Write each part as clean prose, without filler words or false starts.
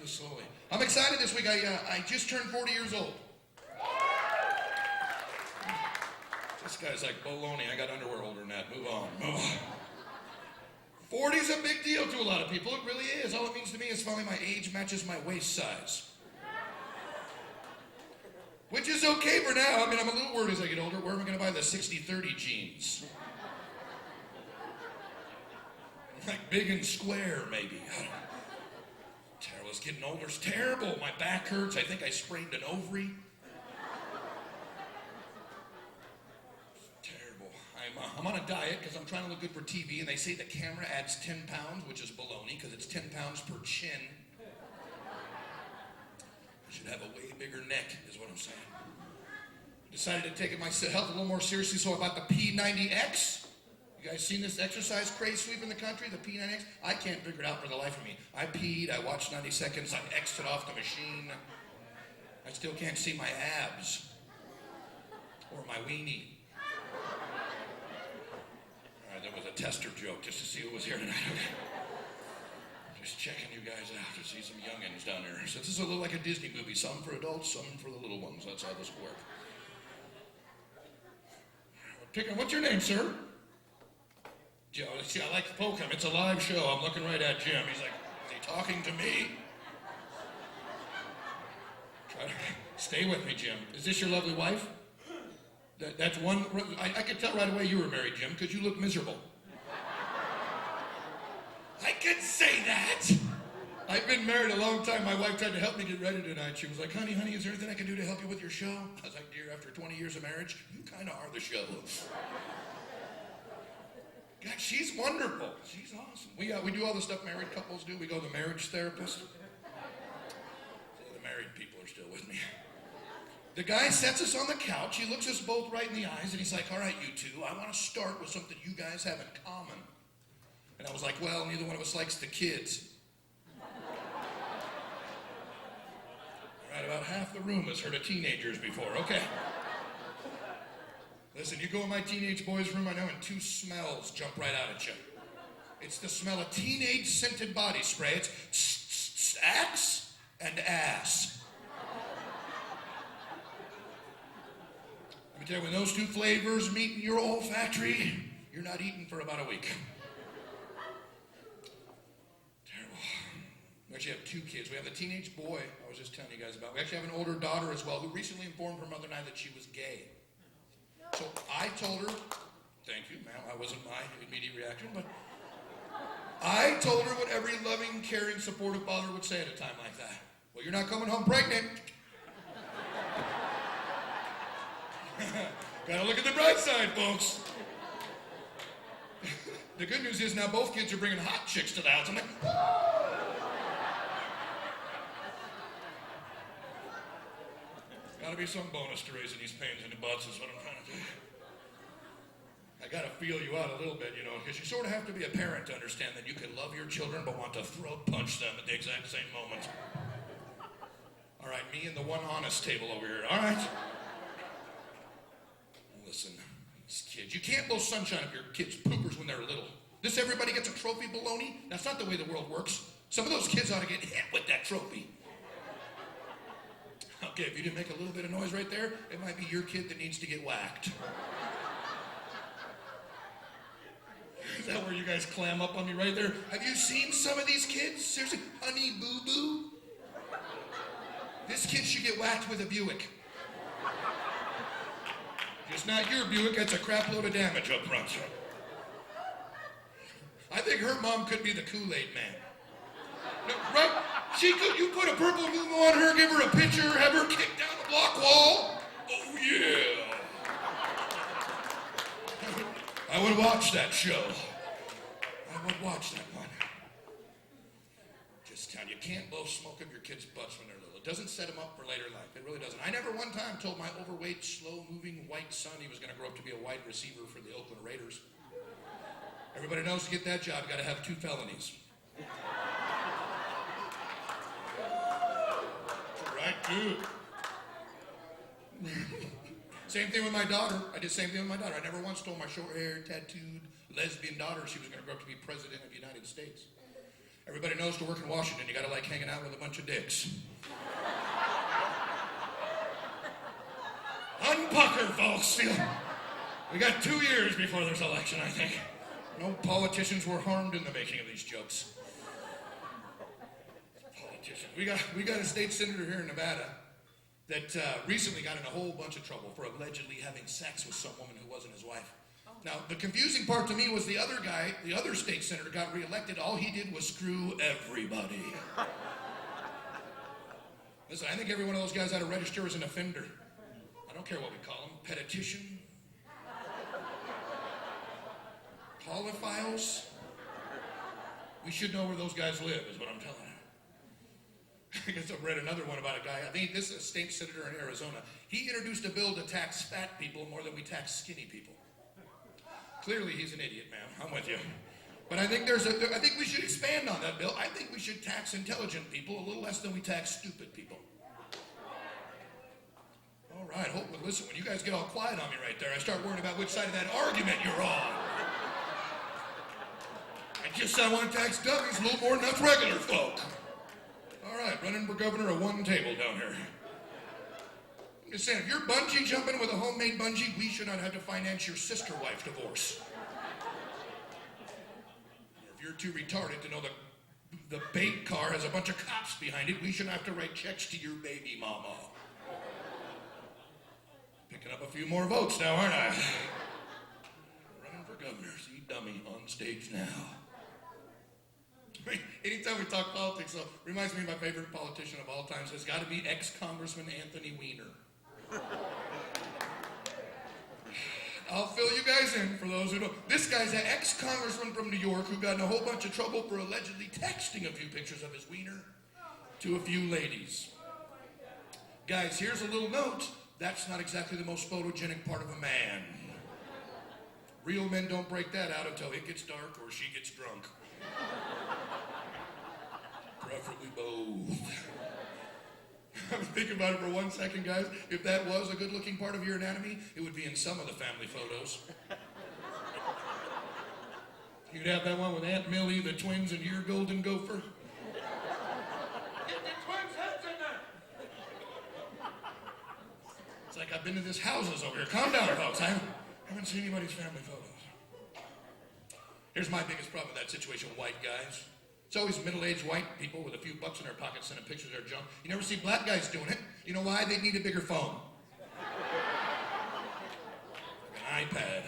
this slowly. I'm excited this week. I just turned 40 years old. This guy's like baloney. I got underwear older than that. Move on. 40 is a big deal to a lot of people. It really is. All it means to me is finally my age matches my waist size. Which is okay for now. I mean, I'm a little worried as I get older. Where am I going to buy the 60-30 jeans? Like big and square, maybe. Terrible. It's getting older. It's terrible. My back hurts. I think I sprained an ovary. Terrible. I'm on a diet because I'm trying to look good for TV, and they say the camera adds 10 pounds, which is baloney because it's 10 pounds per chin. I should have a way bigger neck, is what I'm saying. Decided to take my health a little more seriously, so I bought the P90X. You guys seen this exercise craze sweeping the country, the P90X? I can't figure it out for the life of me. I peed, I watched 90 seconds, I X'd it off the machine. I still can't see my abs. Or my weenie. All right, that was a tester joke, just to see who was here tonight. Okay. Just checking you guys out to see some youngins down there. So this is a little like a Disney movie, some for adults, some for the little ones. That's how this will work. What's your name, sir? Joe, see, I like to poke him. It's a live show. I'm looking right at Jim. He's like, is he talking to me? Try to stay with me, Jim. Is this your lovely wife? That's one. I could tell right away you were married, Jim, because you look miserable. I can say that. I've been married a long time. My wife tried to help me get ready tonight. She was like, honey, is there anything I can do to help you with your show? I was like, dear, after 20 years of marriage, you kind of are the show. God, she's wonderful. She's awesome. We do all the stuff married couples do. We go to the marriage therapist. So the married people are still with me. The guy sets us on the couch. He looks us both right in the eyes, and he's like, all right, you two, I want to start with something you guys have in common. And I was like, well, neither one of us likes the kids. All right, about half the room has heard of teenagers before. Okay. Listen, you go in my teenage boys' room, I know, and two smells jump right out at you. It's the smell of teenage scented body spray. It's axe and ass. Let me tell you, when those two flavors meet in your olfactory, you're not eating for about a week. Terrible. We actually have two kids. We have a teenage boy I was just telling you guys about. We actually have an older daughter as well who recently informed her mother and I that she was gay. So I told her, thank you, ma'am, that wasn't my immediate reaction, but I told her what every loving, caring, supportive father would say at a time like that. Well, you're not coming home pregnant. Gotta look at the bright side, folks. The good news is now both kids are bringing hot chicks to the house. I'm like, gotta be some bonus to raising these pains in the butts is what I'm trying to do. I gotta feel you out a little bit, you know, because you sort of have to be a parent to understand that you can love your children but want to throat punch them at the exact same moment. All right, me and the one honest table over here, all right? Listen, these kids, you can't blow sunshine up your kids' poopers when they're little. This everybody gets a trophy baloney? That's not the way the world works. Some of those kids ought to get hit with that trophy. Okay, if you didn't make a little bit of noise right there, it might be your kid that needs to get whacked. Is that where you guys clam up on me right there? Have you seen some of these kids? Seriously, honey boo-boo? This kid should get whacked with a Buick. Just not your Buick, that's a crap load of damage up front. I think her mom could be the Kool-Aid man. No, right? She could, you put a purple Nemo on her, give her a picture, have her kick down the block wall. Oh, yeah. I would watch that show. I would watch that one. Just tell you can't blow smoke up your kids' butts when they're little. It doesn't set them up for later life. It really doesn't. I never one time told my overweight, slow-moving white son he was going to grow up to be a wide receiver for the Oakland Raiders. Everybody knows to get that job, you got to have 2 felonies. Right, dude. Same thing with my daughter. I did the same thing with my daughter. I never once told my short-haired, tattooed, lesbian daughter she was going to grow up to be president of the United States. Everybody knows to work in Washington, you gotta like hanging out with a bunch of dicks. Unpucker, folks. We got 2 years before there's election, I think. No politicians were harmed in the making of these jokes. Politicians. We got a state senator here in Nevada that recently got in a whole bunch of trouble for allegedly having sex with some woman who wasn't his wife. Now, the confusing part to me was the other guy, the other state senator, got reelected. All he did was screw everybody. Listen, I think every one of those guys ought to register as an offender. I don't care what we call them. Petitition. Polophiles. We should know where those guys live, is what I'm telling you. I guess I've read another one about a guy. I think this is a state senator in Arizona. He introduced a bill to tax fat people more than we tax skinny people. Clearly, he's an idiot, man. I'm with you. But I think I think we should expand on that bill. I think we should tax intelligent people a little less than we tax stupid people. All right, listen, when you guys get all quiet on me right there, I start worrying about which side of that argument you're on. I just said I want to tax dummies a little more than us regular folk. All right, running for governor at one table down here. I'm just saying, if you're bungee jumping with a homemade bungee, we should not have to finance your sister-wife divorce. Or if you're too retarded to know the bait car has a bunch of cops behind it, we shouldn't have to write checks to your baby mama. Picking up a few more votes now, aren't I? Running for governor, see dummy on stage now. Anytime we talk politics, though, reminds me of my favorite politician of all time. It's got to be ex-Congressman Anthony Weiner. I'll fill you guys in for those who don't. This guy's an ex-congressman from New York who got in a whole bunch of trouble for allegedly texting a few pictures of his wiener to a few ladies. Guys, here's a little note. That's not exactly the most photogenic part of a man. Real men don't break that out until it gets dark or she gets drunk. Preferably both. I was thinking about it for 1 second, guys. If that was a good-looking part of your anatomy, it would be in some of the family photos. You'd have that one with Aunt Millie, the twins, and your golden gopher. Get the twins' heads in there! It's like I've been to this houses over here. Calm down, folks. I haven't seen anybody's family photos. Here's my biggest problem with that situation, white guys. It's always middle-aged white people with a few bucks in their pockets sending pictures of their junk. You never see black guys doing it. You know why? They need a bigger phone. An iPad.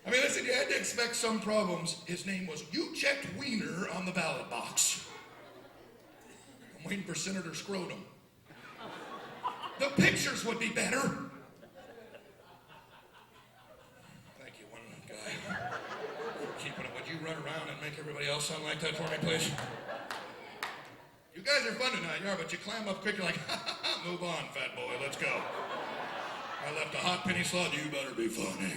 I mean, listen, you had to expect some problems. His name was, you checked Wiener on the ballot box. I'm waiting for Senator Scrotum. The pictures would be better. Thank you, one guy. Keeping it. Would you run around and make everybody else sound like that for me, please? You guys are fun tonight, you are, but you clam up quick, you're like, move on, fat boy, let's go. I left a hot penny slot, you better be funny.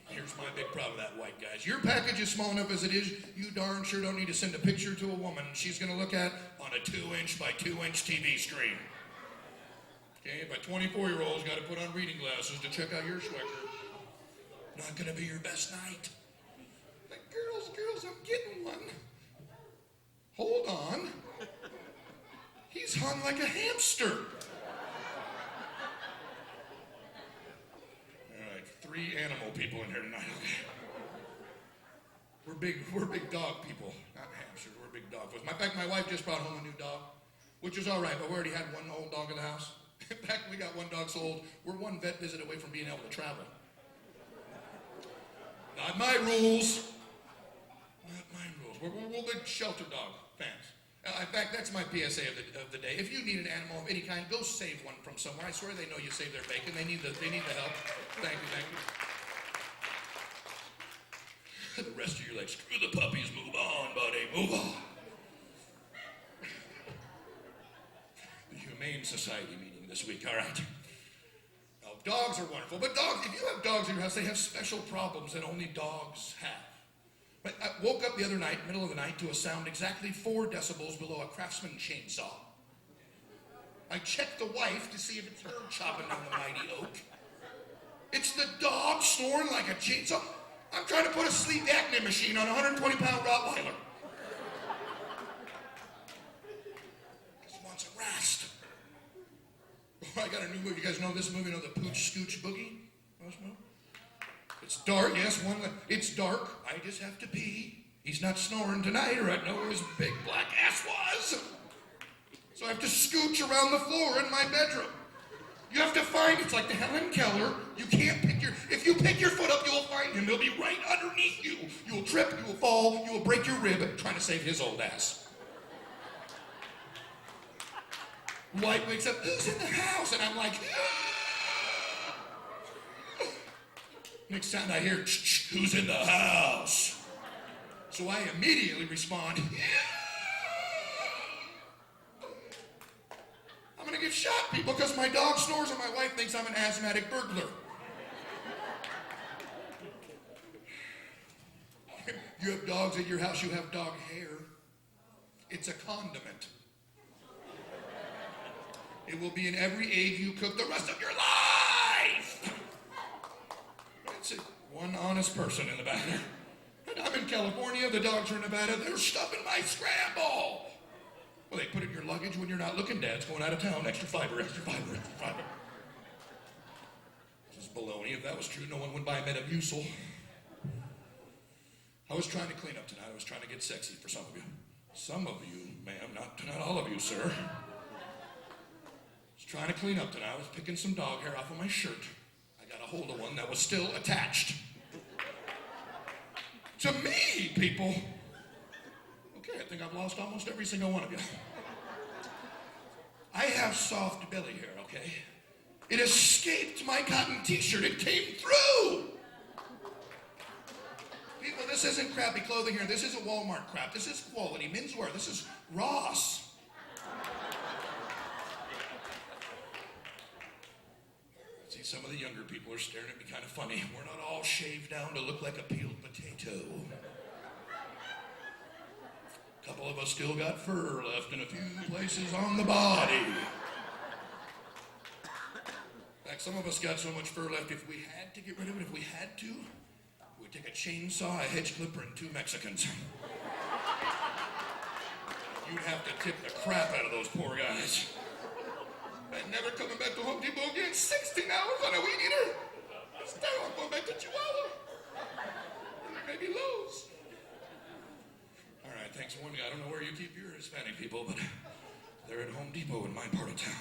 Here's my big problem with that white guys. Your package is small enough as it is, you darn sure don't need to send a picture to a woman she's gonna look at on a 2-inch by 2-inch TV screen. Okay, if a 24-year-old's got to put on reading glasses to check out your sweater, not going to be your best night. Like, girls, I'm getting one. Hold on. He's hung like a hamster. All right, 3 animal people in here tonight. Okay. We're big dog people, not hamsters. We're big dog folks. In fact, my wife just brought home a new dog, which is all right, but we already had one old dog in the house. In fact, we got one dog so old, we're one vet visit away from being able to travel. Not my rules. Not my rules. We're big shelter dog fans. In fact, that's my PSA of the day. If you need an animal of any kind, go save one from somewhere. I swear they know you save their bacon. They need the help. Thank you. The rest of you are like, screw the puppies, move on, buddy, move on. The Humane Society meeting this week, all right. Now, dogs are wonderful, but dogs, if you have dogs in your house, they have special problems that only dogs have. But I woke up the other night, middle of the night, to a sound exactly 4 decibels below a Craftsman chainsaw. I checked the wife to see if it's her chopping down the mighty oak. It's the dog snoring like a chainsaw. I'm trying to put a sleep apnea machine on a 120-pound Rottweiler. Just wants a rest. Oh, I got a new movie. You guys know this movie? You know the Pooch Scooch Boogie? It's dark, yes, it's dark. I just have to pee. He's not snoring tonight, or I'd know where his big black ass was. So I have to scooch around the floor in my bedroom. You have to find, it's like the Helen Keller. You can't if you pick your foot up, you will find him. He'll be right underneath you. You will trip, you will fall, you will break your rib trying to save his old ass. White wakes up, who's in the house? And I'm like, next sound I hear, who's in the house? So I immediately respond, I'm gonna get shot, people, because my dog snores and my wife thinks I'm an asthmatic burglar. You have dogs at your house, you have dog hair. It's a condiment. It will be in every egg you cook the rest of your life. That's it. One honest person in the back there. And I'm in California, the dogs are in Nevada, they're stuffing my scramble. Well, they put it in your luggage when you're not looking. Dad's going out of town. Extra fiber, extra fiber, extra fiber. This is baloney. If that was true, no one would buy Metamucil. I was trying to clean up tonight. I was trying to get sexy for some of you. Some of you, ma'am, not all of you, sir. I was trying to clean up tonight. I was picking some dog hair off of my shirt. I got a hold of one that was still attached. To me, people. Okay, I think I've lost almost every single one of you. I have soft belly hair, okay? It escaped my cotton t-shirt. It came through. People, this isn't crappy clothing here. This isn't Walmart crap. This is quality menswear. This is Ross. See, some of the younger people are staring at me kind of funny. We're not all shaved down to look like a peeled potato. A couple of us still got fur left in a few places on the body. In fact, some of us got so much fur left, if we had to get rid of it, if we had to, we'd take a chainsaw, a hedge clipper, and 2 Mexicans. You'd have to tip the crap out of those poor guys. I'm never coming back to Home Depot again. 16 hours on a weed eater. Still, I'm going back to Chihuahua. Maybe Lowe's. All right, thanks for warning me. I don't know where you keep your Hispanic people, but they're at Home Depot in my part of town.